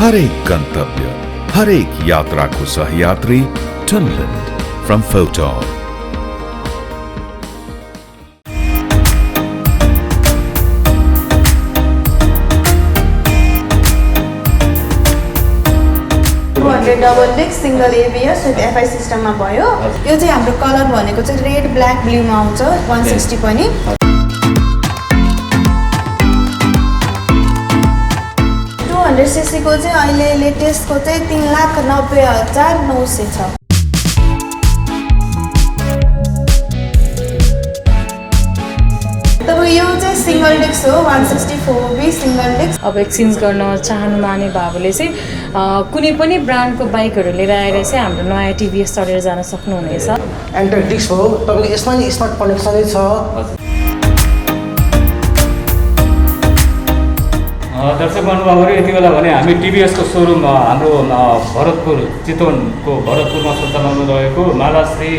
हर एक गंतव्य, हर एक यात्रा को सहयात्री Tunland from Foton. Double disc single ABS with FI सिस्टममा भयो। यो चाहिँ हाम्रो कलर भनेको चाहिँ रेड ब्ल्याक ब्लूमा आउँछ 160 पनि। 200cc को चाहिँ अहिले लेटेस्टको चाहिँ 3,90,900 छ। यो चाहिँ सिंगल डिस्क हो 164B सिंगल डिस्क। अब एक्सचेन्ज गर्न चाहनु माने भावले चाहिँ कुनै पनि ब्रान्डको बाइकहरू लिएर आएर चाहिँ हाम्रो नयाँ टिभीएस चढेर जान सक्नुहुनेछ। एन्टर डिस्क हो, तपाईँको यसमा नि स्मार्ट कनेक्सनै छ। दर्शक महानुभावहरू, यति बेला भने हामी टिभीएसको सोरुम हाम्रो भरतपुर चितवनको भरतपुरमा सञ्चालन रहेको मालाश्री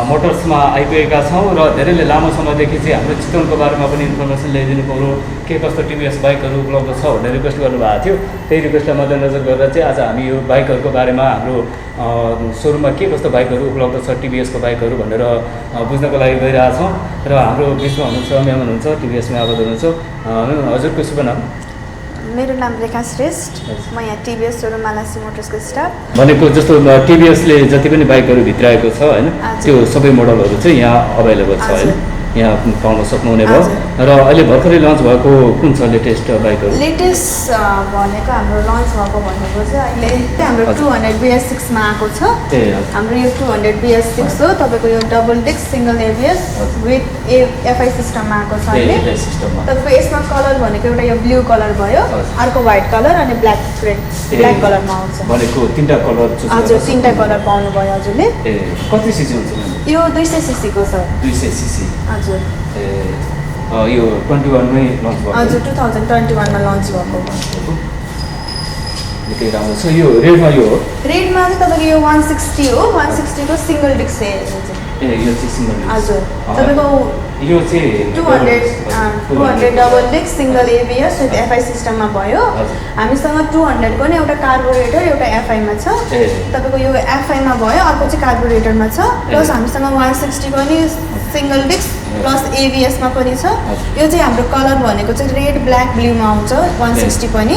मोटर्समा आइपुगेका छौँ र धेरैले लामो समयदेखि चाहिँ हाम्रो चितवनको बारेमा पनि इन्फर्मेसन ल्याइदिनु पर्यो, के कस्तो टिभीएस बाइकहरू उपलब्ध छ भनेर रिक्वेस्ट गर्नुभएको थियो। त्यही रिक्वेस्टलाई मध्यनजर गरेर चाहिँ आज हामी यो बाइकहरूको बारेमा हाम्रो सोरुममा के कस्तो बाइकहरू उपलब्ध छ टिभीएसको बाइकहरू भनेर बुझ्नको लागि गइरहेछौँ र हाम्रो बिचमा हुनुहुन्छ म्याम हुनुहुन्छ टिभीएसमा आबद्ध हुनुहुन्छ। हजुरको शुभ नाम? मेरो नाम रेखा श्रेष्ठ, म यहाँ टिभीएस सोरुम मालाश्री मोटर्सको स्टाफ। भनेको जस्तो टिभीएसले जति पनि बाइकहरू भित्राएको छ होइन, त्यो सबै मोडलहरू चाहिँ यहाँ अभाइलेबल छ होइन, यहाँ पाउन सक्नुहुने भयो। र अहिले भर्खरै लन्च भएको कुन छ लेटेस्ट बाइकहरू? लेटेस्ट भनेको हाम्रो लन्च भएको भनेको चाहिँ अहिले हाम्रो 200BS6मा आएको छ। हाम्रो यो 200BS6 हो, तपाईँको यो double disc single ABS with FI सिस्टममा आएको छ अहिले। तपाईँको यसमा कलर भनेको एउटा यो ब्लू कलर भयो, अर्को व्हाइट कलर अनि ब्ल्याक कलरमा आउँछ। भनेको तीनटा कलर? हजुर, तीनटा कलर पाउनु भयो हजुरले। कति सीसी हुन्छ? यो 200cc को छ। 200cc। हजुर। यो 21 मै लन्च भएको? हजुर, 2021 मा लन्च भएको। निकै राम्रो छ। यो रेडमा यो हो? रेडमा चाहिँ तपाईँको यो 160 हो, 160 को सिंगल डिस्क छ। यो चाहिँ सिंगल डिस्क। हजुर, तपाईँको यो चाहिँ 200 double disc single ABS with FI सिस्टममा भयो। हामीसँग 200 को नि एउटा कार्बोरेटर एउटा एफआईमा छ। तपाईँको यो एफआईमा भयो, अर्को चाहिँ कार्बोरेटरमा छ। प्लस हामीसँग 160 को नि सिंगल डिस्क प्लस एबीएसमा पनि छ। यो चाहिँ हाम्रो कलर भनेको चाहिँ रेड ब्ल्याक ब्लूमा आउँछ 160 पनि।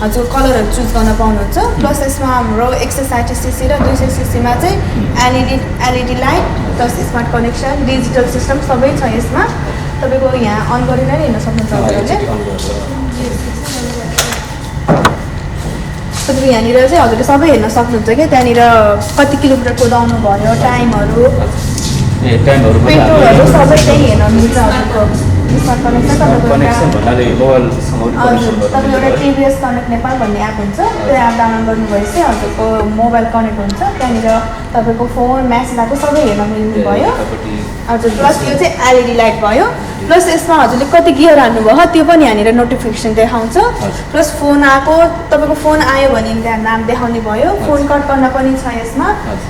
हजुर, कलरहरू चुज गर्न पाउनुहुन्छ। प्लस यसमा हाम्रो 160cc र 200cc मा चाहिँ LED light plus smart connection digital system सबै छ यसमा। तपाईँको यहाँ अन गरेर हेर्न सक्नुहुन्छ हजुरले। तपाईँको यहाँनिर चाहिँ हजुरले सबै हेर्न सक्नुहुन्छ कि त्यहाँनिर कति किलोमिटर कुदाउनु भयो, टाइमहरू, पेट्रोलहरू सबै त्यही हेर्न मिल्छ हजुरको। स्मार्ट कनेक्सन तपाईँको एउटा टिभीएस कनेक्ट नेपाल भन्ने एप हुन्छ, त्यो एप डाउनलोड गर्नुभएपछि हजुरको मोबाइल कनेक्ट हुन्छ। त्यहाँनिर तपाईँको फोन म्यासेजको सबै हेर्न मिल्ने भयो। हजुर, प्लस यो चाहिँ एलइडी लाइट भयो। प्लस यसमा हजुरले कति गियर हाल्नुभयो त्यो पनि यहाँनिर नोटिफिकेसन देखाउँछ। प्लस फोन आएको, तपाईँको फोन आयो भने त्यहाँ नाम देखाउने भयो। फोन कट गर्न पनि छ यसमा।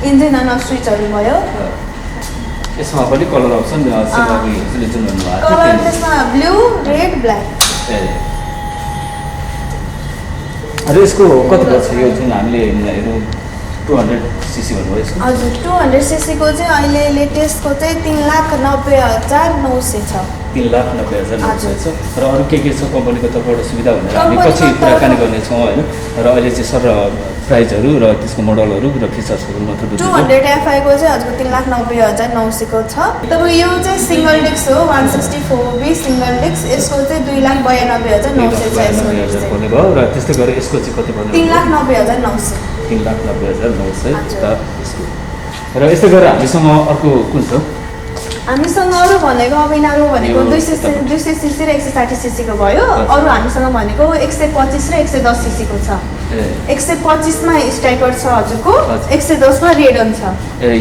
इन्जिन अन स्विचहरू भयो। यसमा पनि कलर अप्सन हजुरले जुन भन्नुभएको कलर त्यसमा ब्लू रेड ब्ल्याक। र यसको कति पर्छ यो जुन हामीले 200cc भन्नुभयो? हजुर, 200cc को चाहिँ अहिले लेटेस्टको चाहिँ 3,90,900 छ। 3,90,900 छ। र अरू के छ कम्पनीको तर्फबाट सुविधा भनेर हामी पछि कुराकानी गर्नेछौँ होइन। र अहिले चाहिँ सर प्राइजहरू र त्यसको मोडलहरू र फिचर्सहरू मात्र बुझ्नु। 200FI को चाहिँ हजुरको 3,90,900 को छ। तपाईँको यो चाहिँ सिंगल डिस्क हो 164B सिंगल डिस्क। यसको चाहिँ 2,92,900 छ यसको भयो। र त्यस्तै गरेर यसको चाहिँ कति भन्नु? 3,90,900। 3,90,900 र यस्तै गरेर हामीसँग अर्को कुन छ? हामीसँग अरू भनेको अब यिनीहरू भनेको 200cc र 160cc को भयो। अरू हामीसँग भनेको 125 र 110cc को छ। 125 मा स्ट्राइकर छ हजुरको, 110 मा रेडन छ।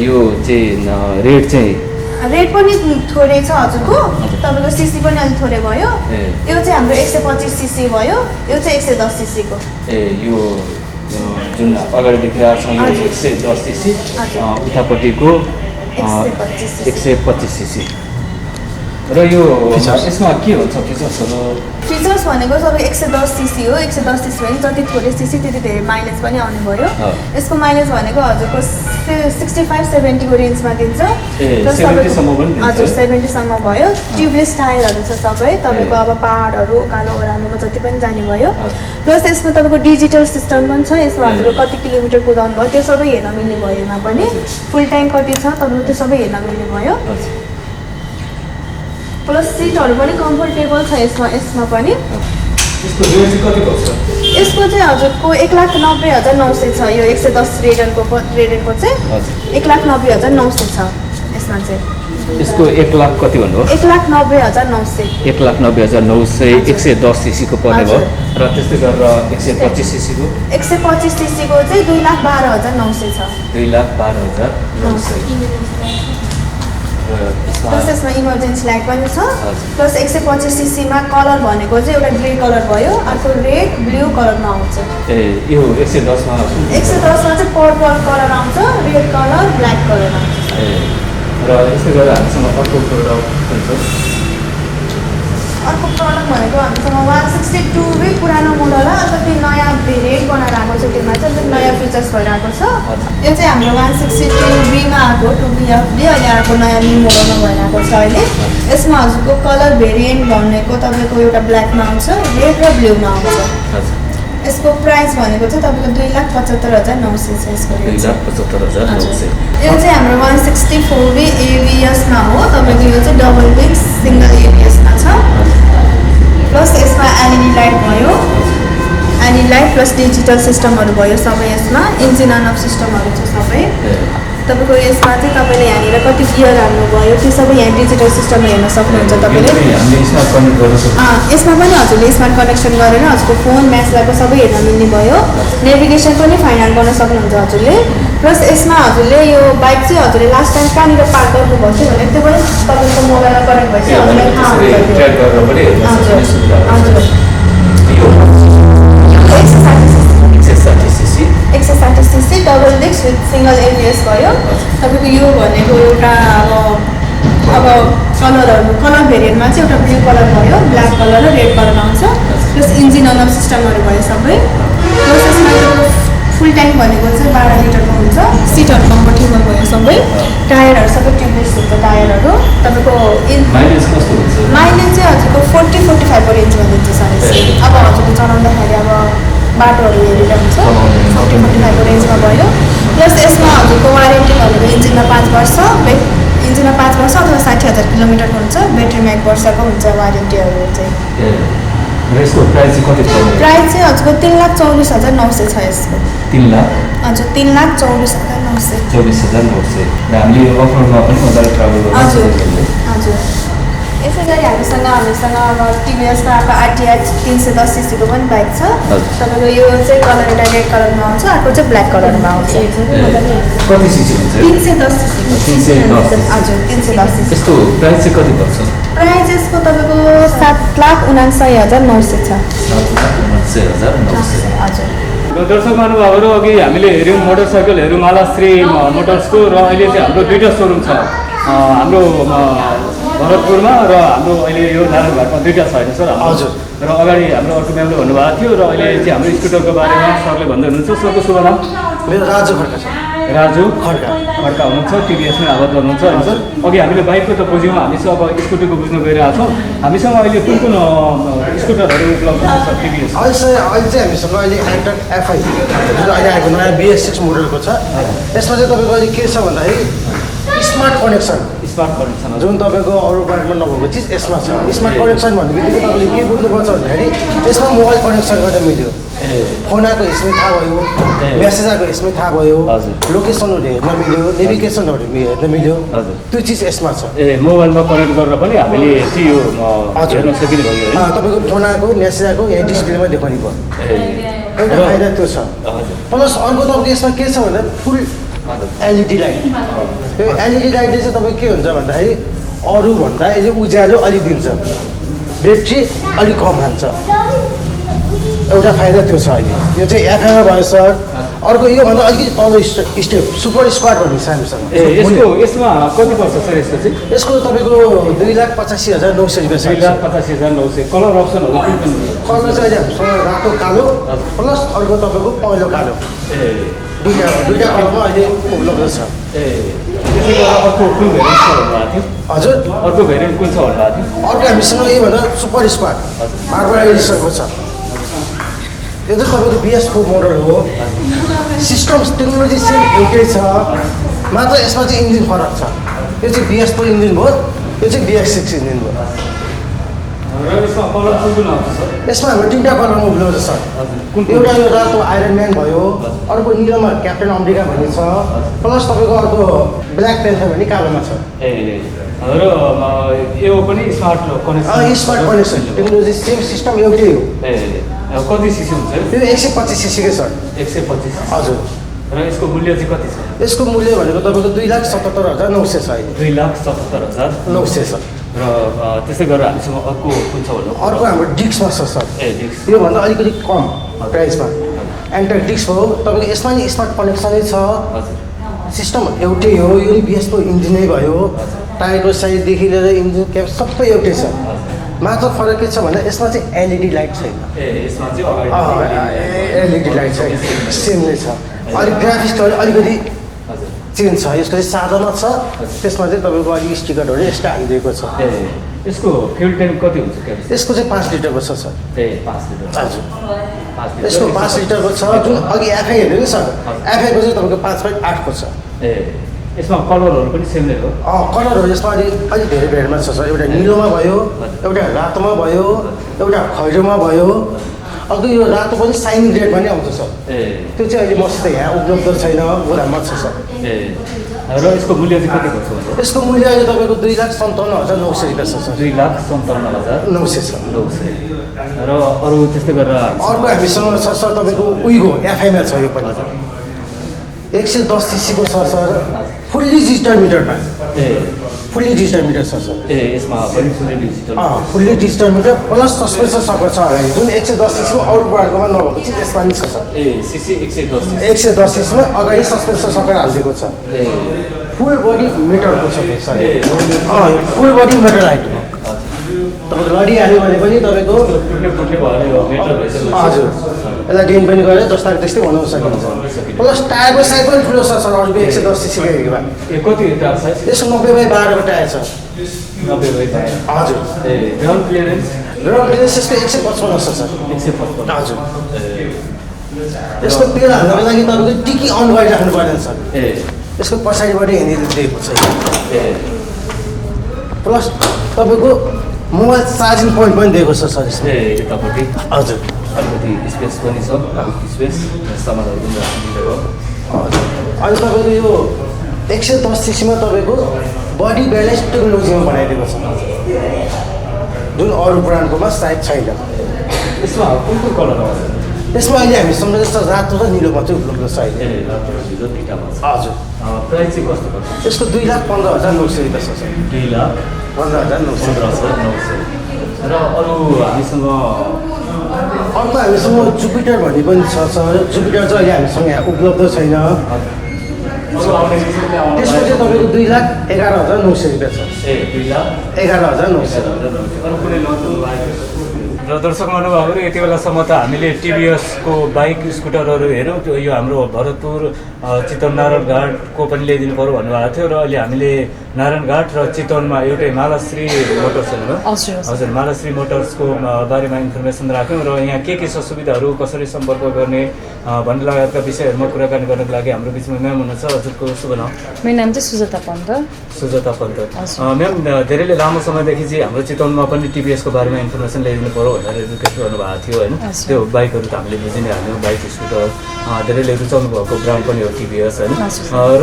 यो चाहिँ रेड पनि थोरै छ हजुरको, तपाईँको सीसी पनि अलिक थोरै भयो। यो चाहिँ हाम्रो 125cc भयो, यो चाहिँ 110cc को। यो जुन अगाडि देखिरहेको छ यो 110cc, उतापट्टिको 125cc। र यो Features? यसमा के हुन्छ फिचर्सहरू? फिचर्स भनेको सबै 110 सीसी हो। 110 सीसी भने जति थोरै सीसी त्यति धेरै माइलेज पनि आउने भयो। यसको माइलेज भनेको हजुरको 65-70 को रेन्जमा दिन्छ। ए 70 सम्म पनि दिन्छ? हजुर 70 सम्म भयो। ट्युबलेस टायरहरू छ सबै। तपाईँको अब पहाडहरू उकालो ओह्रालोमा जति पनि जाने भयो। प्लस यसमा तपाईँको डिजिटल सिस्टम पनि छ। यसमा हजुरको कति किलोमिटर कुदाउनु भयो त्यो सबै हेर्न मिल्ने भयो यसमा पनि। फुल ट्याङ्क कति छ तपाईँको त्यो सबै हेर्न मिल्ने भयो। प्लस सिटहरू पनि कम्फोर्टेबल छ यसमा पनि। यसको रेट चाहिँ कति पर्छ? यसको चाहिँ हजुरको 1,90,900 छ। यो 110 रेडेनको चाहिँ 1,90,900 छ यसमा चाहिँ। यसको 1 लाख कति भन्नुभयो? 1,90,900। 1,90,900 110 सीसीको पर्ने भयो। र त्यस्तै गरेर 125 सीसीको 125 सीसीको चाहिँ 2,12,900 छ। 2,12,900। प्लस यसमा इमर्जेन्सी लाइट पनि छ। प्लस 125 सीसीमा कलर भनेको चाहिँ एउटा ग्रे कलर भयो, अर्को रेड ब्लू कलरमा आउँछ। ए यो 110मा 110मा चाहिँ पर्पल कलर आउँछ, रेड कलर, ब्ल्याक कलर आउँछ। र यस्तै गरेर हामीसँग अर्को प्रोडक्ट हुन्छ। अर्को प्रडक्ट भनेको हामीसँग 162 पुरानो मोडल हो। अन्त त्यो नयाँ भेरिएन्ट बनाएर आएको छ। त्यसमा चाहिँ अलिक नयाँ फिचर्स भएर आएको छ। यो चाहिँ हाम्रो 162Bमा आएको 2BFD अहिले आएको नयाँ न्यू मोडलमा भएर आएको छ अहिले। यसमा हजुरको कलर भेरिएन्ट भनेको तपाईँको एउटा ब्ल्याकमा आउँछ, रेड र ब्लूमा आउँछ। यसको प्राइस भनेको चाहिँ तपाईँको 2,75,900 छ यसको रेट। 2,75,900। यो चाहिँ हाम्रो 164B ABS-मा हो। तपाईँको यो चाहिँ डबल विक्स सिङ्गल ABS-मा छ। प्लस यसमा एलइडी लाइट भयो, एलइडी लाइट प्लस डिजिटल सिस्टमहरू भयो सबै यसमा। इन्जिन अन अफ सिस्टमहरू छ सबै। तपाईँको यसमा चाहिँ तपाईँले यहाँनिर कति गियर हाल्नुभयो त्यो सबै यहाँ डिजिटल सिस्टममा हेर्न सक्नुहुन्छ तपाईँले। यसमा पनि हजुरले स्मार्ट कनेक्सन गरेर हजुरको फोन म्याचलाई सबै हेर्न मिल्ने भयो। नेभिगेसन पनि फाइनल गर्न सक्नुहुन्छ हजुरले। प्लस यसमा हजुरले यो बाइक चाहिँ हजुरले लास्ट टाइम कहाँनिर पार्क गर्नुभएको थियो भने त्यो पनि तपाईँको मोबाइलमा कनेक्ट भएपछि हजुरलाई थाहा हुन्छ। हजुर 160 CC double disc with single ABS भयो। तपाईँको यो भनेको एउटा अब कलर भेरिएन्टमा चाहिँ एउटा ब्लू कलर भयो, ब्ल्याक कलर र रेड कलर आउँछ। प्लस इन्जिन अन अफ सिस्टमहरू भयो सबै। प्लस यसमा फुल ट्याङ्क भनेको चाहिँ 12 लिटरको हुन्छ। सिटहरू कम्फोर्टेबल भयो सबै। टायरहरू सबै ट्युबलेस हुन्छ टायरहरू। तपाईँको माइलेज कस्तो हुन्छ? माइलेज चाहिँ हजुरको 40-45 को रेन्जमा दिन्छ सर। अब हजुरले चलाउँदाखेरि अब बाटोहरू हेरेर हुन्छ। 40-45 को रेन्जमा भयो। प्लस यसमा हजुरको वारेन्टी भनेको इन्जिनमा 5 वर्ष, इन्जिनमा 5 वर्ष अथवा 60,000 किलोमिटरको हुन्छ। ब्याट्रीमा 1 वर्षको हुन्छ वारेन्टीहरू चाहिँ। यसको प्राइस चाहिँ कति पर्छ? प्राइस चाहिँ हजुरको 3,24,900 छ यसको। 3 लाख? हजुर 3,24,900। 24,900। र हामीले यो अफरमा पनि मजाले ट्राभल गर्नु हजुर हजुर। यसै गरी हामीसँग अब टिभीएसमा आएको RTX 310 सीसीको पनि बाइक छ। तपाईँको यो चाहिँ कलर एउटा रेड कलरमा आउँछ, अर्को चाहिँ ब्ल्याक कलरमा आउँछ। कति सीसी हुन्छ? 310 सीसी। 310। हजुर 310 सीसी। यसको प्राइस चाहिँ कति पर्छ? प्राइस यसको तपाईँको 7,79,900 छ। 7,79,900। हजुर। र दर्शक महानुभावहरू अघि हामीले हेऱ्यौँ मोटरसाइकलहरू मालाश्री मोटर्सको। र अहिले चाहिँ हाम्रो दुईवटा सोरुम छ हाम्रो भरतपुरमा र हाम्रो अहिले यो नारायणघाटमा दुईवटा छ होइन सर? हजुर। र अगाडि हाम्रो अर्को म्यामले भन्नुभएको थियो र अहिले चाहिँ हाम्रो स्कुटरको बारेमा सरले भन्दै हुनुहुन्छ। सरको शुभ नाम? मेरो राजु खड्का छ। राजु खड्का हुनुहुन्छ। टिभीएसमै आबद्ध हुनुहुन्छ होइन सर? अघि हामीले बाइकको त बुझ्यौँ, हामीसँग अब स्कुटरको बुझ्न गइरहेको छौँ। हामीसँग अहिले कुन कुन स्कुटरहरू उपलब्ध छ सर टिभीएस? अहिले चाहिँ हामीसँग अहिले एन्टर FI जुन अहिले आएको नयाँ BS6 मोडलको छ। यसमा चाहिँ तपाईँको अहिले के छ भन्दाखेरि स्मार्ट कनेक्सन जुन तपाईँको अरू बाइकमा नभएको चिज यसमा छ। स्मार्ट कनेक्सन भन्ने बित्तिकै तपाईँले के बुझ्नुपर्छ भन्दाखेरि यसमा मोबाइल कनेक्सन गर्दा मिल्यो, फोन आएको यसमै थाहा भयो, मेसेज आएको यसमै थाहा भयो, लोकेसनहरू हेर्न मिल्यो, नेभिगेसनहरू हेर्न मिल्यो, त्यो चिज यसमा छ। मोबाइलमा कनेक्ट गरेर पनि हामीले चाहिँ यो हेर्न सकिने भयो होइन? तपाईँको फोन आएको मेसेज आएको यहाँ डिस्प्लेमा देखाउने भयो। एउटा फाइदा त्यो छ। प्लस अर्को तपाईँको यसमा के छ भन्दा फुल LED लाइट। त्यो LED लाइटले चाहिँ तपाईँ के हुन्छ भन्दाखेरि अरूभन्दा यसले उज्यालो अलिक दिन्छ, ब्याट्री अलिक कम खान्छ। एउटा फाइदा त्यो छ अहिले। यो चाहिँ FI-मा भयो सर। अर्को योभन्दा अलिकति तल स्टेप सुपर स्क्वाड भन्ने छ हामीसँग यसमा कति पर्छ सर यसको चाहिँ यसको तपाईँको 2,85,900 रुपियाँ छ 2,85,900 कलर अप्सनहरू के के कलर चाहिँ अहिले हामीसँग रातो कालो प्लस अर्को तपाईँको पहेँलो कालो दुईटा कलरमा अहिले उपलब्ध छ त्यसै गरेर अर्को कुन भेरिएन्ट छ भन्नुभएको थियो हजुर अर्को भेरिएन्ट कुन छ भन्नुभएको थियो अर्को हामीसँग योभन्दा सुपर स्क्वाड मार्बल एडिसनको छ यो चाहिँ तपाईँको BS4 मोडल हो सिस्टम टेक्नोलोजी सेम एउटै छ मात्र यसमा चाहिँ इन्जिन फरक छ यो चाहिँ BS4 इन्जिन भयो यो चाहिँ BS6 इन्जिन भयो र यसमा कलर कुन आउँछ सर यसमा हाम्रो 3टा कलरमा उपलब्ध छ एउटा यो रातो आइरन म्यान भयो अर्को निलोमा क्याप्टेन अमेरिका भन्ने छ प्लस तपाईँको अर्को ब्ल्याक पेन्थर भन्ने कालोमा छ र यो पनि smart connection smart connection technology same system एउटै हो कति सिसी हुन्छ यो 125 सीसीकै छ 125 हजुर र यसको मूल्य चाहिँ कति छ यसको मूल्य भनेको तपाईँको 2,77,900 छ अहिले 2,77,900 छ र त्यसै गरेर हामीसँग अर्को कुन छ भन्नु अर्को हाम्रो डिक्समा छ सर डिक्स योभन्दा अलिकति कम प्राइसमा एन्टर डिक्स हो तपाईँको यसमा नि स्मार्ट कनेक्सनै छ सिस्टम एउटै हो यो नि BS4 इन्जिनै भयो टायरको साइजदेखि लिएर इन्जिन क्याप सबै एउटै छ मात्र फरक के छ भन्दा यसमा चाहिँ LED लाइट छैन यसमा चाहिँ LED लाइट छ सेम नै छ अलिक ग्राफिक्सहरू अलिकति चेन्ज छ यसको चाहिँ सादामा छ त्यसमा चाहिँ तपाईँको अलिक स्टिकरहरू एक्स्ट्रा हालिदिएको छ यसको फ्युल ट्याङ्क कति हुन्छ यसको चाहिँ 5 लिटरको छ सर 5 लिटर हजुर यसको 5 लिटरको छ जुन अघि एफआई हेर्नु नि सर एफआईको चाहिँ तपाईँको 5.8 को छ यसमा कलरहरू पनि सेम नै हो कलरहरू यसमा अलिक धेरै भेटमा छ सर एउटा निलोमा भयो एउटा रातोमा भयो एउटा खैरोमा भयो अर्को यो रातो पनि साइन रेड पनि आउँछ सर त्यो चाहिँ अहिले मसित यहाँ उपलब्ध छैन गोदाममा छ सर र यसको मूल्य चाहिँ कति पर्छ यसको मूल्य अहिले तपाईँको 2,57,900 रुपियाँ छ सर 2,57,900 छ र अरू त्यस्तै गरेर अर्को हामीसँग छ सर तपाईँको उइगो एफआईमा छ यो पनि 110 सीसीको छ सर फुल्ली डिजिटल मिटरमा फुल्ली डिजिटल मिटर छ सर यसमा पनि fully digital meter plus suspension shocker छ अगाडि जुन 110 सीसीको अरू ब्रान्डकोमा नभएको चाहिँ त्यसमा पनि छ सर सीसी 110 सीसीमा अगाडि सस्पेन्सन सकर हालिदिएको छ फुल बडी मिटरको छ sir full body metre height तपाईँको लडिहाल्यो भने पनि तपाईँको हजुर यसलाई डेन पनि गरेर जस्ता त्यस्तै बनाउन सकिन्छ प्लस टायरको साइज पनि ठुलो छ सर अरूको 110 सीसीको हेरेको कति टायर साइज यसको 90/12 को टायर छ 90/12 हजुर ग्राउन्ड क्लियरेन्स यसको 155 छ सर 155 हजुर यसको तेल हाल्नको लागि तपाईँको टिकी अन गरिराख्नु पर्दैन सर यसको पछाडिबाट हिँडिदिएको छ प्लस तपाईँको मोबाइल चार्जिङ पोइन्ट पनि दिएको छ सर यसले यतापट्टि हजुर अलिकति स्पेस पनि छ स्पेस सामानहरू पनि राख्नु हजुर अनि तपाईँको यो 110 सीसीमा तपाईँको बडी ब्यालेन्स टेक्नोलोजीमा बनाइदिएको छ जुन अरू ब्रान्डकोमा सायद छैन यसमा कुन कुन कलर आउँछ यसमा अहिले हामीसँग जस्तो रातो र निलो मात्रै उपलब्ध छ अहिले हजुर प्राइस चाहिँ कस्तो पर्छ यसको 2,15,900 रुपियाँ छ सर 2,15,900 र अरू हामीसँग अर्को हामीसँग जुपिटर भन्ने पनि छ सर जुपिटर चाहिँ अहिले हामीसँग यहाँ उपलब्ध छैन त्यसको चाहिँ तपाईँको 2,11,900 रुपियाँ छ 11,900 अरू कुनै र दर्शक महानुभावहरू यति बेलासम्म त हामीले टिभीएसको बाइक स्कुटरहरू हेऱ्यौँ त्यो यो हाम्रो भरतपुर चितवन नारायणघाटको पनि ल्याइदिनु पऱ्यो भन्नुभएको थियो र अहिले हामीले नारायणघाट र चितवनमा एउटै मालाश्री मोटर्स हजुर मालाश्री मोटर्सको बारेमा इन्फर्मेसन राख्यौँ र यहाँ के छ सुविधाहरू कसरी सम्पर्क गर्ने भन्ने लगायतका विषयहरूमा कुराकानी गर्नको लागि हाम्रो बिचमा म्याम हुनुहुन्छ हजुरको शुभ नाम मेरो नाम चाहिँ सुजाता पन्त म्याम धेरैले लामो समयदेखि चाहिँ हाम्रो चितवनमा पनि टिभीएसको बारेमा इन्फर्मेसन ल्याइदिनु पऱ्यो भनेर रिक्वेस्ट गर्नुभएको थियो होइन त्यो बाइकहरू त हामीले बुझि नै हाल्यौँ बाइक स्कुटर धेरैले रुचाउनु भएको ब्रान्ड पनि हो टिभीएस होइन र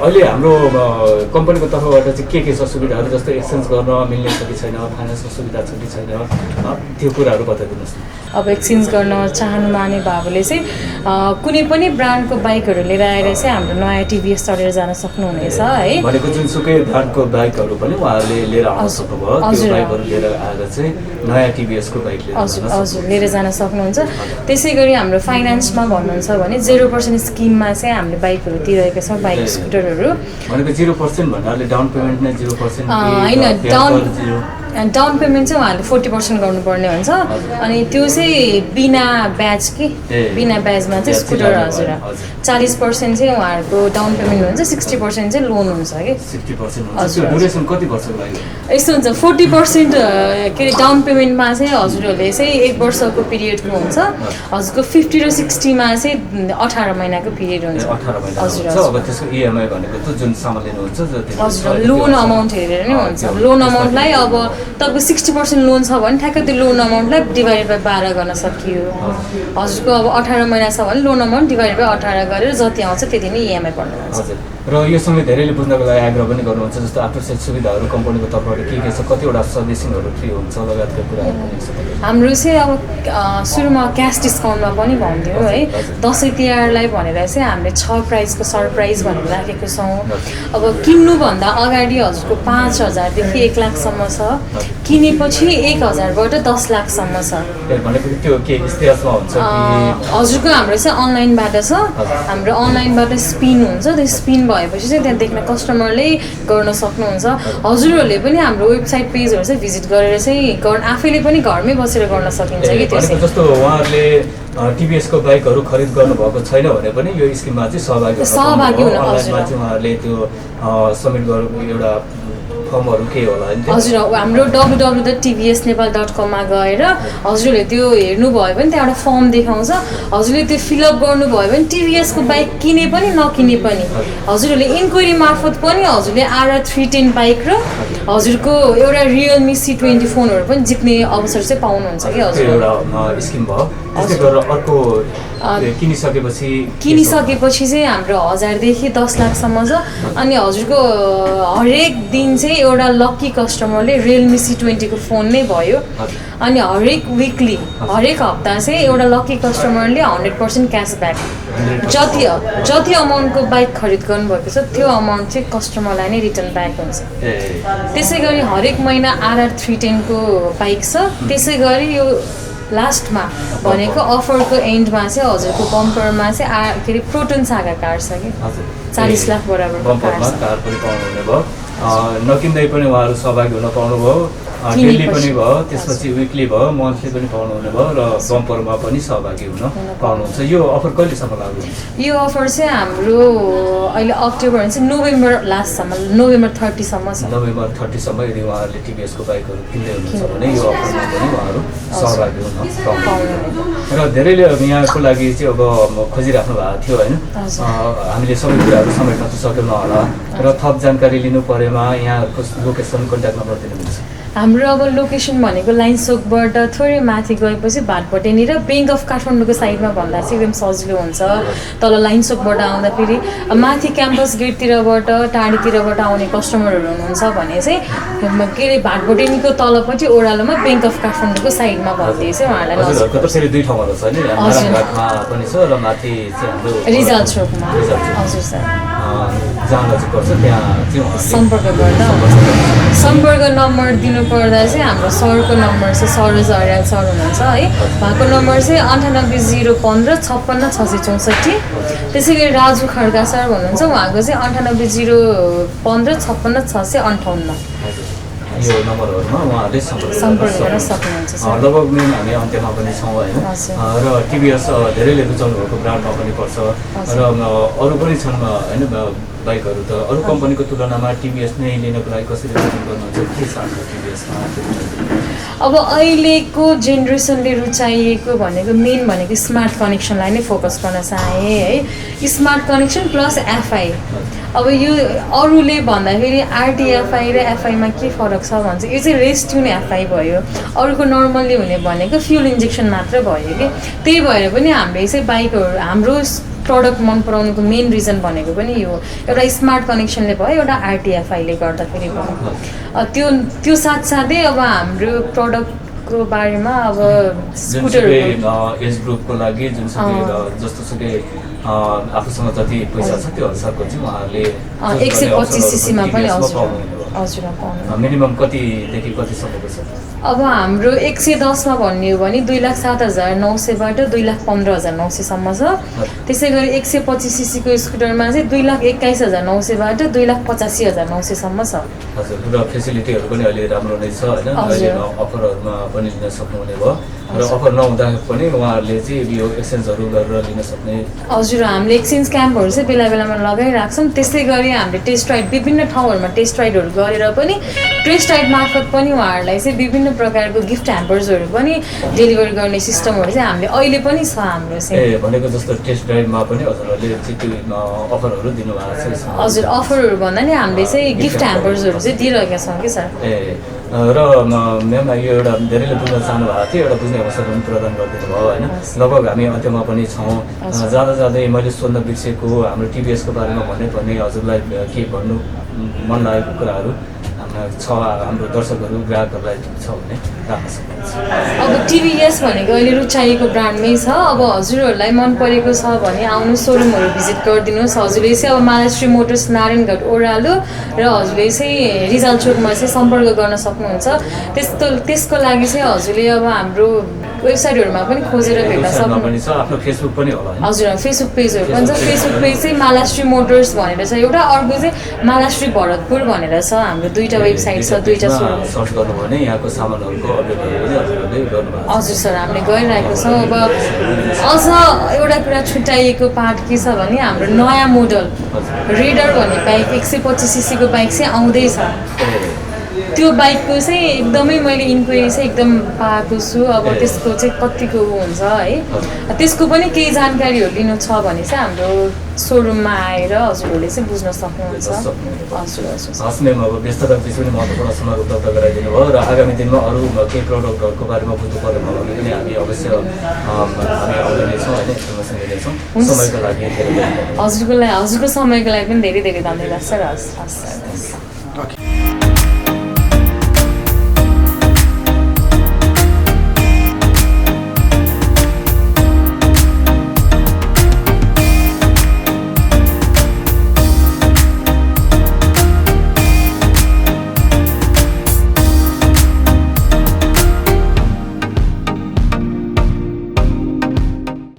अहिले हाम्रो कम्पनीको तर्फबाट चाहिँ के छ सुविधाहरू जस्तो एक्सचेन्ज गर्न मिल्ने छ कि छैन फाइनेन्सको सुविधा छ कि छैन त्यो कुराहरू बताइदिनुहोस् न अब एक्सचेन्ज गर्न चाहनु माने भावले चाहिँ कुनै पनि ब्रान्डको बाइकहरू लिएर आएर चाहिँ हाम्रो नयाँ टिभीएस चढेर जान सक्नुहुनेछ है भनेको जुनसुकै ब्रान्डको बाइकहरू पनि उहाँहरूले लिएर आउन सक्नुभयो त्यो बाइकहरू लिएर आएर चाहिँ नयाँ टिभी टिभीएसको बाइक लिएर हजुर हजुर लिएर जान सक्नुहुन्छ। त्यसै गरी हाम्रो फाइनेन्समा भन्नुहुन्छ भने 0% स्किममा चाहिँ हामीले बाइकहरू दिइरहेका छौँ, बाइक स्कुटरहरू। भनेको 0% भन्नाले डाउन पेमेन्ट नै 0% होइन, डाउन पेमेन्ट चाहिँ उहाँहरूले 40% गर्नुपर्ने हुन्छ। अनि त्यो चाहिँ बिना ब्याज कि बिना ब्याजमा चाहिँ स्कुटर हजुर 40% चाहिँ उहाँहरूको डाउन पेमेन्ट हुन्छ, 60% चाहिँ लोन हुन्छ कि 60% हुन्छ। ड्युरेसन कति वर्षको लागि? यस्तो हुन्छ 40% के अरे डाउन पेमेन्टमा चाहिँ हजुरहरूले चाहिँ 1 वर्षको पिरियडको हुन्छ, हजुरको 50 र 60मा चाहिँ 18 महिनाको पिरियड हुन्छ। 18 महिना हजुर हुन्छ। अब त्यसको इएमआई भनेको त जुन सामान लिनुहुन्छ हजुर लोन अमाउन्ट हेरेर नै हुन्छ। लोन अमाउन्टलाई अब तपाईँको 60% लोन छ भने ठ्याक्कै त्यो लोन अमाउन्टलाई डिभाइडेड बाई 12 गर्न सकियो। हजुरको अब 18 महिना छ भने लोन अमाउन्ट डिभाइडेड बाई 18 गरेर जति आउँछ त्यति नै इएमआई पर्ने हुन्छ। हजुर। र यो सँगै धेरैले बुझ्नको लागि आग्रह पनि गर्नुहुन्छ जस्तो आफ्टर सेल सुविधाहरू कम्पनीको तर्फबाट के छ, कतिवटा सर्भिसिङहरू फ्री हुन्छ लगायतका कुराहरू पनि छ। हाम्रो चाहिँ अब सुरुमा क्यास डिस्काउन्टमा पनि भनिदियो है, दसैँ तिहारलाई भनेर चाहिँ हामीले 6 प्राइजको सरप्राइज भनेर राखेको छौँ। अब किन्नुभन्दा अगाडि हजुरको 5,000 देखि 1 लाखसम्म छ, किनेपछि 1,000बाट 10 लाखसम्म छ। भनेको त्यो के इतिहासमा हुन्छ कि हजुरको हाम्रो चाहिँ अनलाइनबाट छ। हाम्रो अनलाइनबाट स्पिन हुन्छ, त्यो स्पिन भएपछि चाहिँ त्यहाँ देख्न कस्टमरले गर्न सक्नुहुन्छ। हजुरहरूले पनि हाम्रो वेबसाइट पेजहरू चाहिँ भिजिट गरेर चाहिँ आफैले पनि घरमै बसेर गर्न सकिन्छ कि त्यो चाहिँ। जस्तो उहाँहरूले टिभीएसको बाइकहरू खरिद गर्नुभएको छैन भने पनि यो स्किममा चाहिँ सहभागी हुन अनलाइनमा चाहिँ उहाँहरूले त्यो सब्मिट गर्नु एउटा फर्महरू के होला नि? हजुर हाम्रो www.tvsnepal.com मा गएर हजुरले त्यो हेर्नुभयो भने त्यहाँ एउटा फर्म देखाउँछ, हजुरले त्यो फिलअप गर्नुभयो भने टिभीएसको बाइक किने पनि नकिने पनि हजुरहरूले इन्क्वायरी मार्फत पनि हजुरले RR 310 बाइक र हजुरको एउटा रियलमी C20 फोनहरू पनि जित्ने अवसर चाहिँ पाउनुहुन्छ कि हजुर। एउटा स्किम भयो। त्यसै गरेर अर्को किनिसकेपछि चाहिँ हाम्रो 1000 देखि 10 लाखसम्म छ। अनि हजुरको हरेक दिन चाहिँ एउटा लक्की कस्टमरले रियलमी C20 को फोन नै भयो। अनि हरेक विकली हरेक हप्ता चाहिँ एउटा लक्की कस्टमरले 100% क्यासब्याक जति अमाउन्टको बाइक खरिद गर्नुभएको छ त्यो अमाउन्ट चाहिँ कस्टमरलाई नै रिटर्न ब्याक हुन्छ। त्यसै गरी हरेक महिना RR 310 को बाइक छ। त्यसै गरी यो लास्टमा भनेको अफरको एन्डमा चाहिँ हजुरको बम्परमा चाहिँ के अरे प्रोटोन सागा कार छ कि 40 लाख बराबरको कार पनि पाउनुहुने भयो। नकिन्दै पनि उहाँहरू सहभागी हुन पाउनुभयो, डेली पनि भयो, त्यसपछि विकली भयो, मन्थली पनि पाउनुहुने भयो र बम्परमा पनि सहभागी हुन पाउनुहुन्छ। यो अफर कहिलेसम्म लागु हुन्छ? यो अफर चाहिँ हाम्रो अहिले अक्टोबर चाहिँ नोभेम्बर लास्टसम्म, नोभेम्बर 30सम्म छ। नोभेम्बर 30सम्म यदि उहाँहरूले टिभीएसको बाइकहरू किन्दै हुनुहुन्छ भने यो अफरमा पनि उहाँहरू सहभागी हुन पाउनुहुन्छ। र धेरैले यहाँको लागि चाहिँ अब खोजिराख्नु भएको थियो होइन, हामीले सबै कुराहरू समेट्न त सकेनौँ होला र थप जानकारी लिनु परेमा यहाँहरूको लोकेसन कन्ट्याक्ट नम्बर दिनुहुन्छ? हाम्रो अब लोकेसन भनेको लाइन चोकबाट थोरै माथि गएपछि भाटपटेनी र ब्याङ्क अफ काठमाडौँको साइडमा भन्दा चाहिँ एकदम सजिलो हुन्छ। तल लाइन चोकबाट आउँदाखेरि माथि क्याम्पस गेटतिरबाट टाढीतिरबाट आउने कस्टमरहरू हुनुहुन्छ भने चाहिँ के अरे भाटपटेनीको तलपट्टि ओह्रालोमा ब्याङ्क अफ काठमाडौँको साइडमा भनिदिए चाहिँ उहाँहरूलाई फेरि 2 ठाउँमा छ नि, नारायणघाटमा पनि छ र माथि चाहिँ हाम्रो रिजाल चोकमा। हजुर सर, जहाँ नजिक पर्छ त्यहाँ चाहिँ सम्पर्क गर्दा सम्पर्क नम्बर दिनुपर्दा चाहिँ हाम्रो सरको नम्बर चाहिँ सरोज अर्याल सर हुनुहुन्छ है, उहाँको नम्बर चाहिँ 98 015 56 664। त्यसै गरी राजु खड्का सर हुनुहुन्छ, उहाँको चाहिँ 98 015 56 658। यो नम्बरहरूमा उहाँहरूले सम्पर्क गर्न सक्नुहुन्छ। लगभग मेन हामी अन्त्यमा पनि छौँ होइन, र टिभीएस धेरैले रुचाउनु भएको ब्रान्डमा पनि पर्छ र अरू पनि छन् होइन बाइकहरू त अरू कम्पनीको तुलनामा टिभीएस नै लिनको लागि कसरी गर्नुहुन्छ के छ टिभीएसमा? अब अहिलेको जेनेरेसनले रुचाइएको भनेको मेन भनेको स्मार्ट कनेक्सनलाई नै फोकस गर्न चाहे है, स्मार्ट कनेक्सन प्लस एफआई। अब यो अरूले भन्दाखेरि आरटिएफआई र एफआईमा के फरक छ भन्छ, यो चाहिँ रेस ट्युन एफआई भयो, अरूको नर्मल्ली हुने भनेको फ्युल इन्जेक्सन मात्र भयो कि। त्यही भएर पनि हामीले चाहिँ बाइकहरू हाम्रो प्रडक्ट मन पराउनुको मेन रिजन भनेको पनि यो एउटा स्मार्ट कनेक्सनले भयो, एउटा आरटिएफआईले गर्दाखेरि भयो। त्यो साथसाथै अब हाम्रो प्रडक्टको बारेमा अब स्कुटरको एज ग्रुपको लागि जुनसुकै जस्तोसुकै आफूसँग जति पैसा छ त्यो अनुसारको चाहिँ उहाँहरूले 125 सीसीमा पनि हजुर पाउनु। मिनिमम कतिदेखि कतिसम्मको छ? अब हाम्रो 110 मा भन्ने हो भने 2,07,900बाट 2,15,900 छ। त्यसै गरी 125 सीसीको स्कुटरमा चाहिँ 2,21,900बाट 2,85,900 छ। हजुर र फेसिलिटीहरू पनि अहिले राम्रो नै छ होइन, अहिले अफरहरूमा पनि लिन सक्नुहुने भयो र अफर नहुँदा पनि उहाँहरूले चाहिँ यो एक्सचेन्जहरू गरेर लिन सक्ने। हजुर हामीले एक्सचेन्ज क्याम्पहरू चाहिँ बेला बेलामा लगाइराख्छौँ। त्यसै गरी हामीले टेस्ट राइड विभिन्न ठाउँहरूमा टेस्ट राइडहरू गरेर पनि टेस्ट राइड मार्फत पनि उहाँहरूलाई चाहिँ विभिन्न प्रकारको गिफ्ट ह्याम्पर्सहरू पनि डेलिभर गर्ने सिस्टमहरू चाहिँ हामीले अहिले पनि छ हाम्रो चाहिँ। भनेको जस्तो टेस्ट ड्राइभमा पनि हजुरहरूले चाहिँ त्यो अफरहरू दिनुभएको छ? हजुर अफरहरू भन्दा नि हामीले चाहिँ गिफ्ट ह्याम्पर्सहरू चाहिँ दिइरहेका छौँ कि सर। र म्याम यो एउटा धेरैले बुझ्न चाहनु भएको थियो, एउटा बुझ्ने अवसर पनि प्रदान गरिदिनु भयो होइन। लगभग हामी अन्त्यमा पनि छौँ। जाँदा जाँदै मैले सोध्न बिर्सेको हाम्रो टिभीएसको बारेमा भन्ने हजुरलाई के भन्नु मन लागेको कुराहरू छ हाम्रो दर्शकहरू ग्राहकहरूलाई छ भने राख्न सक्नुहुन्छ। अब टिभीएस भनेको अहिले रुचाइएको ब्रान्डमै छ। अब हजुरहरूलाई मन परेको छ भने आउनु सोरुमहरू भिजिट गरिदिनुहोस्। हजुरले चाहिँ अब महालक्ष्मी मोटर्स नारायणगढ ओह्रालो र हजुरले चाहिँ रिजाल चोकमा चाहिँ सम्पर्क गर्न सक्नुहुन्छ। त्यसको लागि चाहिँ हजुरले अब हाम्रो वेबसाइटहरूमा पनि खोजेर भेट्न सक्नुहुन्छ। आफ्नो फेसबुक पनि होला? हजुर फेसबुक पेजहरू पनि छ। फेसबुक पेज चाहिँ महालक्ष्मी मोटर्स भनेर छ एउटा, अर्को चाहिँ महालक्ष्मी भरतपुर भनेर छ। हाम्रो दुईवटा वेबसाइट छ, दुईवटा सोरुम। सर्च गर्नु भने यहाँको सामानहरूको हजुर सर हामीले गरिरहेको छौँ। अब अझ एउटा कुरा छुट्याइएको पार्ट के छ भने हाम्रो नयाँ मोडल रेडर भन्ने बाइक 125 सीसीको बाइक चाहिँ आउँदैछ। त्यो बाइकको चाहिँ एकदमै मैले इन्क्वायरी चाहिँ एकदम पाएको छु। अब त्यसको चाहिँ कतिको हुन्छ है, त्यसको पनि केही जानकारीहरू लिनु छ भने चाहिँ हाम्रो सोरुममा आएर हजुरहरूले चाहिँ बुझ्न सक्नुहुन्छ। हजुर हजुर हस् म्याम, अब व्यस्तता बिच पनि महत्त्वपूर्ण समय उपलब्ध गराइदिनु भयो र आगामी दिनमा अरू केही प्रडक्टहरूको बारेमा बुझ्नु परेमा भने पनि हामी अवश्य हामी आउने नै छौँ होइन, इन्फर्मेसन लिनेछौँ। समयको लागि हजुरको समयको लागि पनि धेरै धेरै धन्यवाद सर। हस् हस्। ओके।